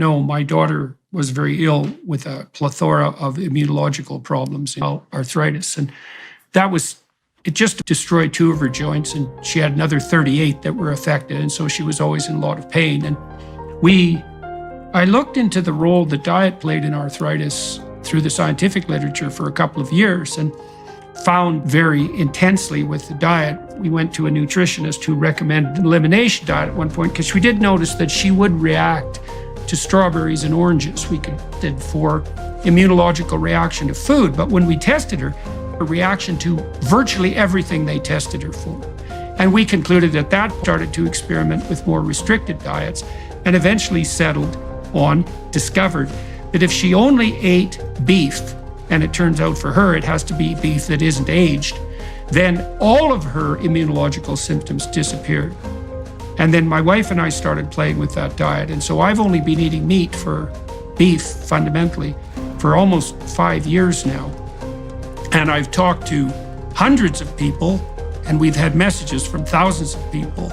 know, my daughter was very ill with a plethora of immunological problems, arthritis. And it just destroyed 2 of her joints, and she had another 38 that were affected. And so she was always in a lot of pain. And I looked into the role that diet played in arthritis through the scientific literature for a couple of years and found very intensely with the diet. We went to a nutritionist who recommended an elimination diet at one point because we did notice that she would react to strawberries and oranges. We did for immunological reaction to food, but when we tested her, a reaction to virtually everything they tested her for. And we concluded that started to experiment with more restricted diets and eventually discovered that if she only ate beef, and it turns out for her it has to be beef that isn't aged, then all of her immunological symptoms disappeared. And then my wife and I started playing with that diet. And so I've only been eating beef fundamentally, for almost 5 years now. And I've talked to hundreds of people, and we've had messages from thousands of people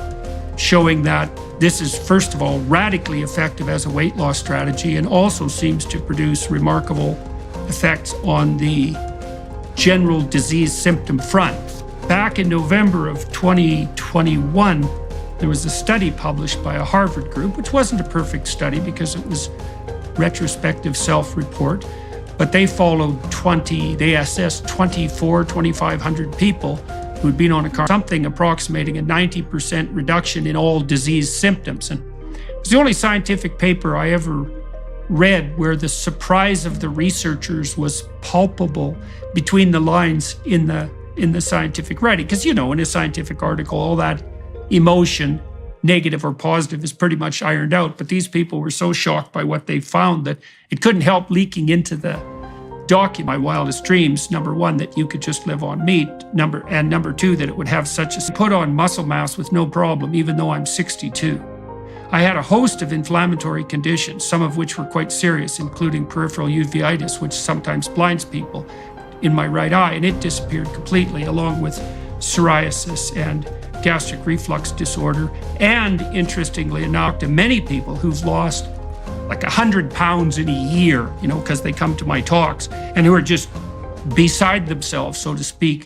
showing that this is, first of all, radically effective as a weight loss strategy, and also seems to produce remarkable effects on the general disease symptom front. Back in November of 2021, there was a study published by a Harvard group, which wasn't a perfect study because it was retrospective self-report, but they assessed 2,500 people who'd been on something approximating a 90% reduction in all disease symptoms. And it was the only scientific paper I ever read where the surprise of the researchers was palpable between the lines in the scientific writing. Because, in a scientific article, all that emotion, negative or positive, is pretty much ironed out. But these people were so shocked by what they found that it couldn't help leaking into the document. My wildest dreams, number one, that you could just live on meat, number two, that it would have put on muscle mass with no problem, even though I'm 62. I had a host of inflammatory conditions, some of which were quite serious, including peripheral uveitis, which sometimes blinds people, in my right eye, and it disappeared completely, along with psoriasis and gastric reflux disorder. And interestingly enough, to many people who've lost like 100 pounds in a year, because they come to my talks, and who are just beside themselves, so to speak,